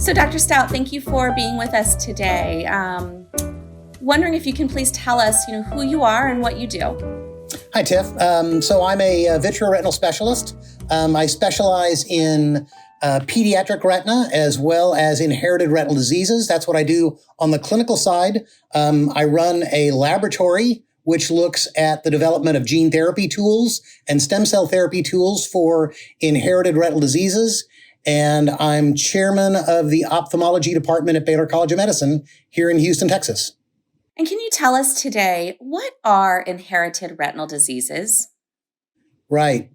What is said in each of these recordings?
So Dr. Stout, thank you for being with us today. Wondering if you can please tell us, who you are and what you do. Hi, Tiff. So I'm a vitreoretinal specialist. I specialize in pediatric retina as well as inherited retinal diseases. That's what I do on the clinical side. I run a laboratory which looks at the development of gene therapy tools and stem cell therapy tools for inherited retinal diseases. And I'm chairman of the ophthalmology department at Baylor College of Medicine here in Houston, Texas. And can you tell us today, what are inherited retinal diseases? Right.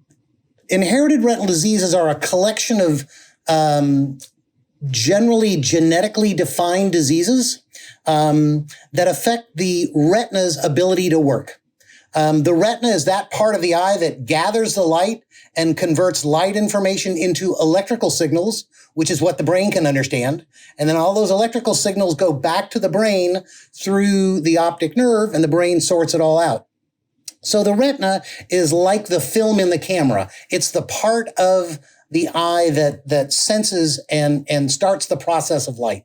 Inherited retinal diseases are a collection of generally genetically defined diseases that affect the retina's ability to work. The retina is that part of the eye that gathers the light and converts light information into electrical signals, which is what the brain can understand. And then all those electrical signals go back to the brain through the optic nerve, and the brain sorts it all out. So the retina is like the film in the camera. It's the part of the eye that senses and starts the process of light.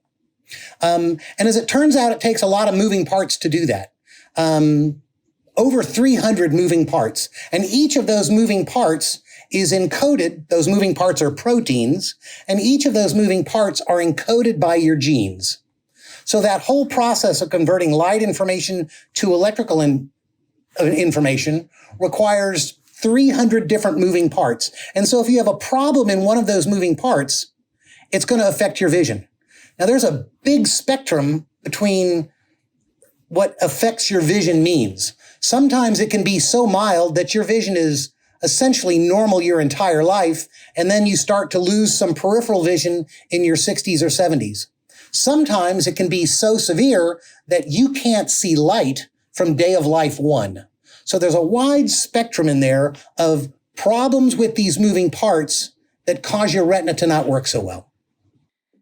And as it turns out, it takes a lot of moving parts to do that. Over 300 moving parts. And each of those moving parts is encoded. Those moving parts are proteins, and each of those moving parts are encoded by your genes. So that whole process of converting light information to electrical information requires 300 different moving parts. And so if you have a problem in one of those moving parts, it's going to affect your vision. Now, there's a big spectrum between what affects your vision means. Sometimes it can be so mild that your vision is essentially normal your entire life, and then you start to lose some peripheral vision in your 60s or 70s. Sometimes it can be so severe that you can't see light from day of life one. So there's a wide spectrum in there of problems with these moving parts that cause your retina to not work so well.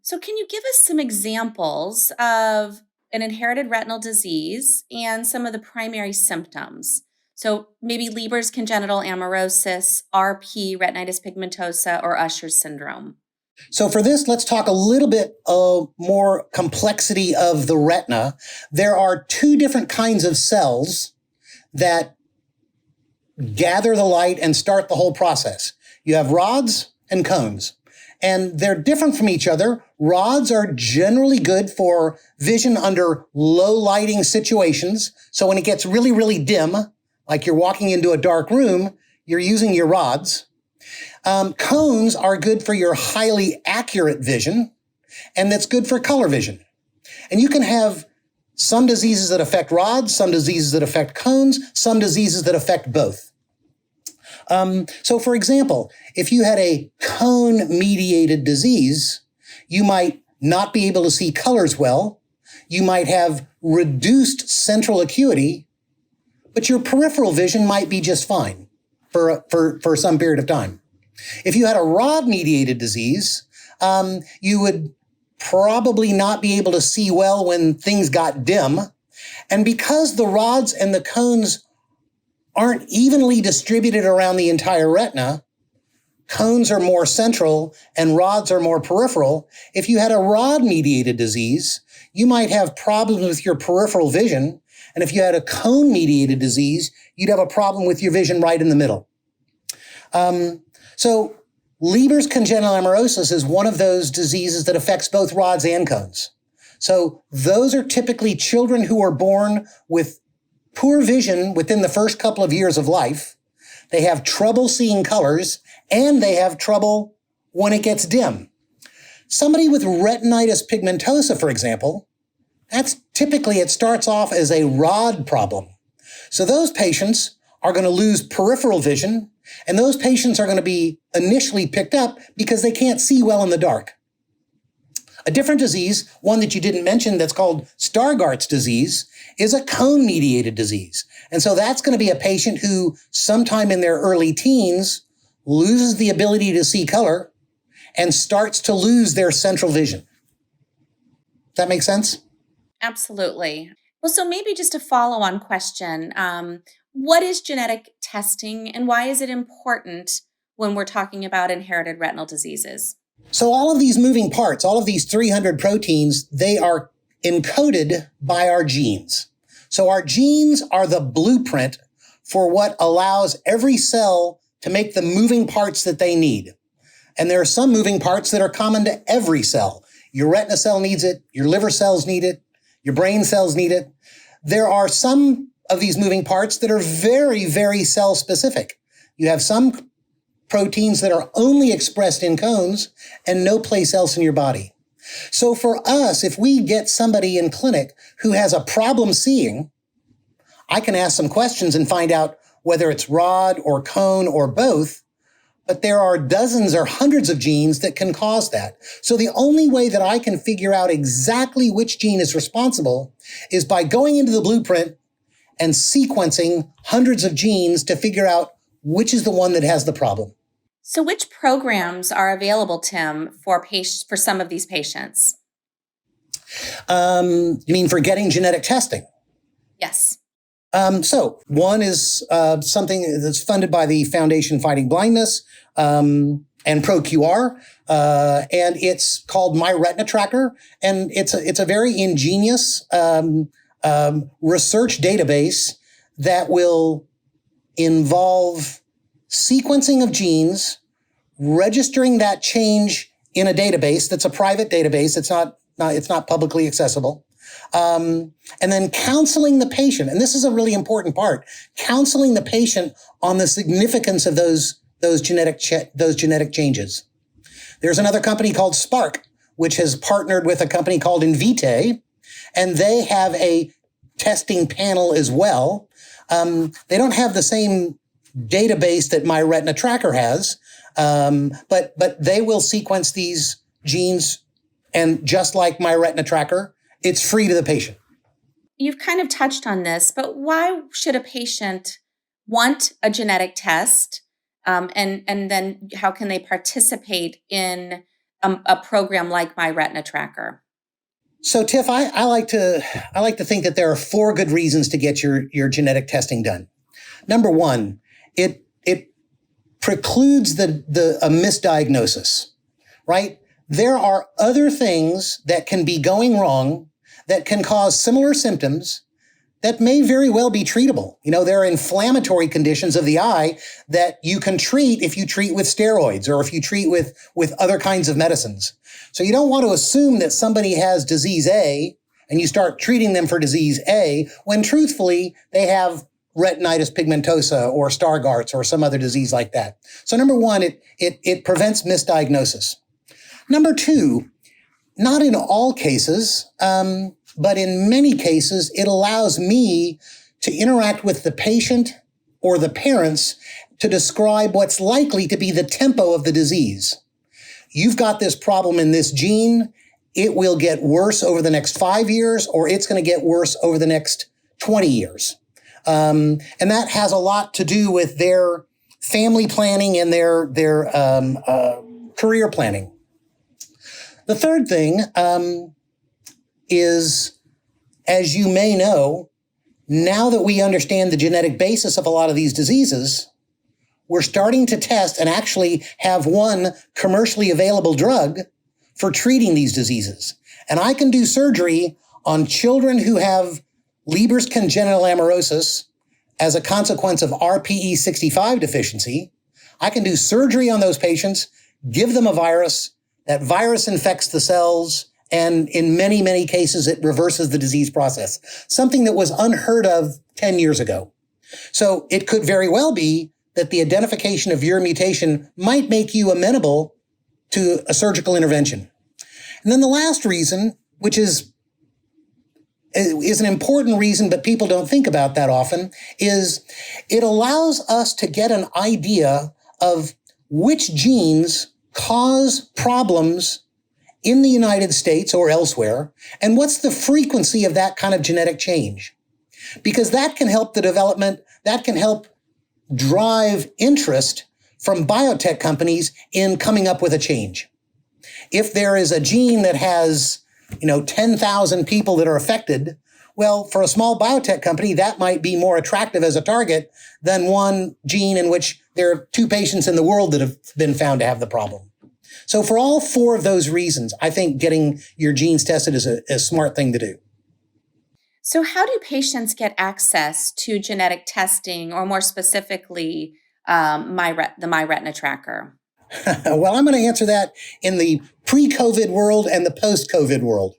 So can you give us some examples of an inherited retinal disease and some of the primary symptoms? So maybe Leber's congenital amaurosis, RP, retinitis pigmentosa, or Usher's syndrome. So for this, let's talk a little bit more complexity of the retina. There are two different kinds of cells that gather the light and start the whole process. You have rods and cones, and they're different from each other. Rods are generally good for vision under low lighting situations. So when it gets really, really dim, like you're walking into a dark room, you're using your rods. Cones are good for your highly accurate vision, and that's good for color vision. And you can have some diseases that affect rods, some diseases that affect cones, some diseases that affect both. So for example, if you had a cone-mediated disease, you might not be able to see colors well. You might have reduced central acuity, but your peripheral vision might be just fine for some period of time. If you had a rod-mediated disease, you would probably not be able to see well when things got dim. And because the rods and the cones aren't evenly distributed around the entire retina, cones are more central and rods are more peripheral. If you had a rod-mediated disease, you might have problems with your peripheral vision. And if you had a cone-mediated disease, you'd have a problem with your vision right in the middle. So Leber's congenital amaurosis is one of those diseases that affects both rods and cones. So those are typically children who are born with poor vision within the first couple of years of life. They have trouble seeing colors, and they have trouble when it gets dim. Somebody with retinitis pigmentosa, for example, that's typically, it starts off as a rod problem. So those patients are going to lose peripheral vision, and those patients are going to be initially picked up because they can't see well in the dark. A different disease, one that you didn't mention, that's called Stargardt's disease, is a cone-mediated disease. And so that's going to be a patient who sometime in their early teens loses the ability to see color and starts to lose their central vision. Does that make sense? Absolutely. Well, so maybe just a follow-on question. What is genetic testing and why is it important when we're talking about inherited retinal diseases? So all of these moving parts, all of these 300 proteins, they are encoded by our genes. So our genes are the blueprint for what allows every cell to make the moving parts that they need. And there are some moving parts that are common to every cell. Your retina cell needs it. Your liver cells need it. Your brain cells need it. There are some of these moving parts that are very, very cell specific. You have some proteins that are only expressed in cones and no place else in your body. So for us, if we get somebody in clinic who has a problem seeing, I can ask some questions and find out whether it's rod or cone or both, but there are dozens or hundreds of genes that can cause that. So the only way that I can figure out exactly which gene is responsible is by going into the blueprint and sequencing hundreds of genes to figure out which is the one that has the problem. So which programs are available, Tim, for some of these patients? You mean for getting genetic testing? Yes. So one is something that's funded by the Foundation Fighting Blindness and ProQR, and it's called My Retina Tracker, and it's a very ingenious research database that will involve sequencing of genes, registering that change in a database that's a private database. It's not publicly accessible. And then counseling the patient. And this is a really important part. Counseling the patient on the significance of those genetic changes. There's another company called Spark, which has partnered with a company called Invitae, and they have a testing panel as well. They don't have the same database that My Retina Tracker has, but they will sequence these genes, and just like My Retina Tracker, it's free to the patient. You've kind of touched on this, but why should a patient want a genetic test? And then how can they participate in a program like My Retina Tracker? So, Tiff, I like to think that there are 4 good reasons to get your genetic testing done. Number one, it precludes a misdiagnosis, right? There are other things that can be going wrong that can cause similar symptoms that may very well be treatable. You know, there are inflammatory conditions of the eye that you can treat if you treat with steroids or if you treat with other kinds of medicines. So you don't want to assume that somebody has disease A and you start treating them for disease A when truthfully they have retinitis pigmentosa or Stargardt's or some other disease like that. So number one, it prevents misdiagnosis. Number two, not in all cases, but in many cases, it allows me to interact with the patient or the parents to describe what's likely to be the tempo of the disease. You've got this problem in this gene. It will get worse over the next 5 years, or it's going to get worse over the next 20 years. And that has a lot to do with their family planning and their career planning. The third thing is, as you may know, now that we understand the genetic basis of a lot of these diseases, we're starting to test and actually have one commercially available drug for treating these diseases. And I can do surgery on children who have Leber's congenital amaurosis as a consequence of RPE65 deficiency. I can do surgery on those patients, give them a virus. That virus infects the cells, and in many, many cases, it reverses the disease process, something that was unheard of 10 years ago. So it could very well be that the identification of your mutation might make you amenable to a surgical intervention. And then the last reason, which is an important reason, but people don't think about that often, is it allows us to get an idea of which genes cause problems in the United States or elsewhere, and what's the frequency of that kind of genetic change. Because that can help the development, that can help drive interest from biotech companies in coming up with a change. If there is a gene that has, 10,000 people that are affected, well, for a small biotech company, that might be more attractive as a target than one gene in which there are 2 patients in the world that have been found to have the problem. So for all four of those reasons, I think getting your genes tested is a smart thing to do. So, how do patients get access to genetic testing, or more specifically, the My Retina Tracker? Well, I'm going to answer that in the pre-COVID world and the post-COVID world.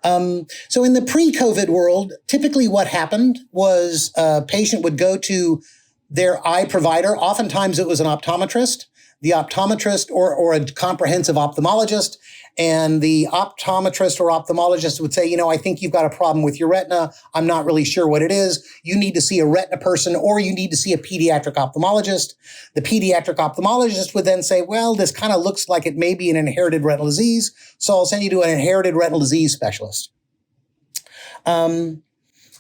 So in the pre-COVID world, typically what happened was a patient would go to their eye provider. Oftentimes it was an optometrist, the optometrist or a comprehensive ophthalmologist. And the optometrist or ophthalmologist would say, I think you've got a problem with your retina. I'm not really sure what it is. You need to see a retina person, or you need to see a pediatric ophthalmologist. The pediatric ophthalmologist would then say, well, this kind of looks like it may be an inherited retinal disease, so I'll send you to an inherited retinal disease specialist. The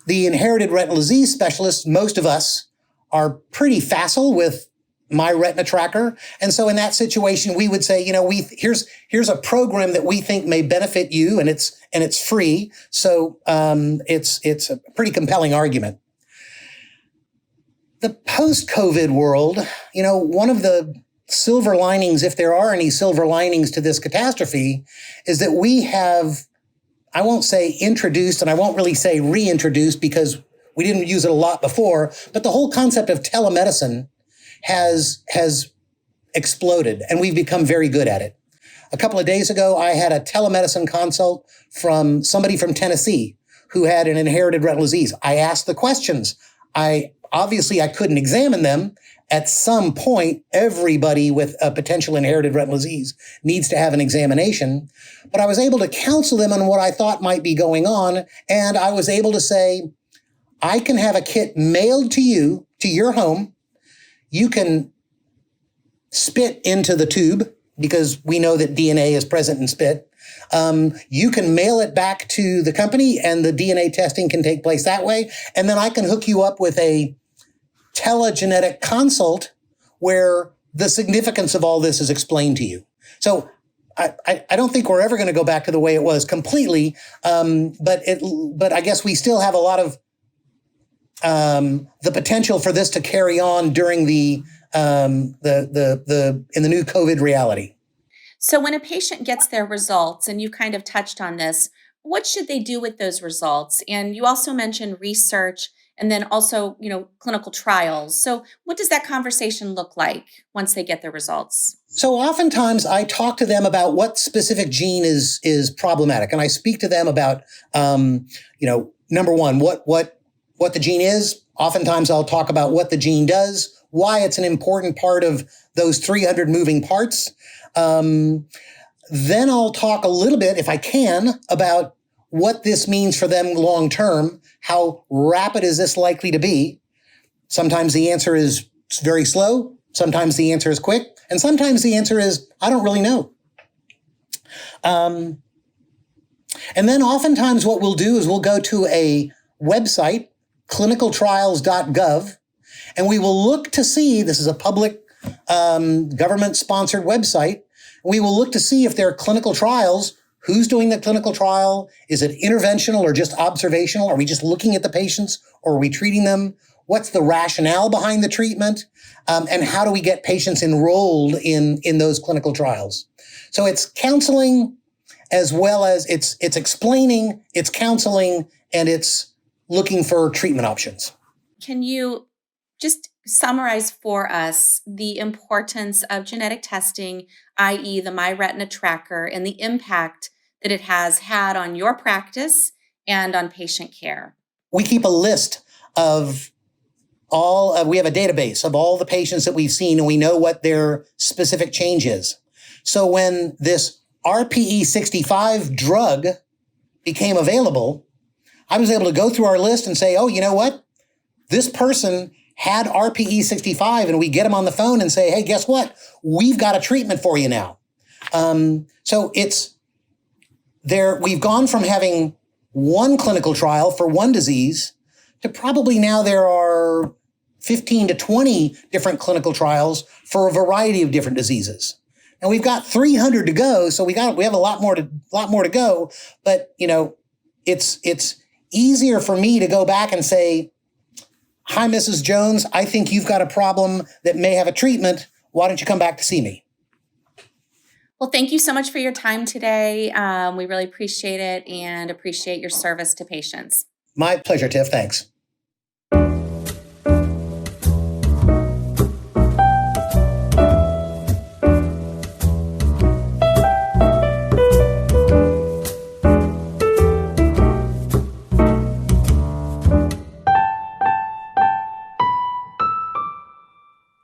inherited retinal disease specialist, most of us are pretty facile with My Retina Tracker. And so in that situation, we would say, here's a program that we think may benefit you, and it's free. So it's a pretty compelling argument. The post-COVID world, one of the silver linings, if there are any silver linings to this catastrophe, is that we have, I won't say introduced, and I won't really say reintroduced because we didn't use it a lot before, but the whole concept of telemedicine has exploded, and we've become very good at it. A couple of days ago, I had a telemedicine consult from somebody from Tennessee who had an inherited retinal disease. I asked the questions. I couldn't examine them. At some point, everybody with a potential inherited retinal disease needs to have an examination. But I was able to counsel them on what I thought might be going on. And I was able to say, I can have a kit mailed to you, to your home. You can spit into the tube because we know that DNA is present in spit. You can mail it back to the company and the DNA testing can take place that way. And then I can hook you up with a telegenetic consult where the significance of all this is explained to you. So I don't think we're ever going to go back to the way it was completely. But I guess we still have a lot of the potential for this to carry on during in the new COVID reality. So, when a patient gets their results, and you kind of touched on this, what should they do with those results? And you also mentioned research, and then also, clinical trials. So, what does that conversation look like once they get their results? So oftentimes I talk to them about what specific gene is problematic, and I speak to them about, number one, what the gene is. Oftentimes I'll talk about what the gene does, why it's an important part of those 300 moving parts. Then I'll talk a little bit, if I can, about what this means for them long term. How rapid is this likely to be? Sometimes the answer is very slow. Sometimes the answer is quick. And sometimes the answer is, I don't really know. And then oftentimes what we'll do is we'll go to a website, clinicaltrials.gov, and we will look to see, this is a public government-sponsored website, we will look to see if there are clinical trials. Who's doing the clinical trial? Is it interventional or just observational? Are we just looking at the patients, or are we treating them? What's the rationale behind the treatment? And how do we get patients enrolled in those clinical trials? So it's counseling as well as it's explaining, it's counseling, and it's looking for treatment options. Can you just summarize for us the importance of genetic testing, i.e. the My Retina Tracker, and the impact that it has had on your practice and on patient care? We keep a list of we have a database of all the patients that we've seen, and we know what their specific change is. So when this RPE65 drug became available, I was able to go through our list and say, oh, you know what? This person had RPE65, and we get them on the phone and say, hey, guess what? We've got a treatment for you now. So it's there. We've gone from having one clinical trial for one disease to probably now there are 15 to 20 different clinical trials for a variety of different diseases. And we've got 300 to go. So we have a lot more to go. But, it's easier for me to go back and say, hi, Mrs. Jones, I think you've got a problem that may have a treatment. Why don't you come back to see me? Well, thank you so much for your time today. We really appreciate it and appreciate your service to patients. My pleasure, Tiff. Thanks.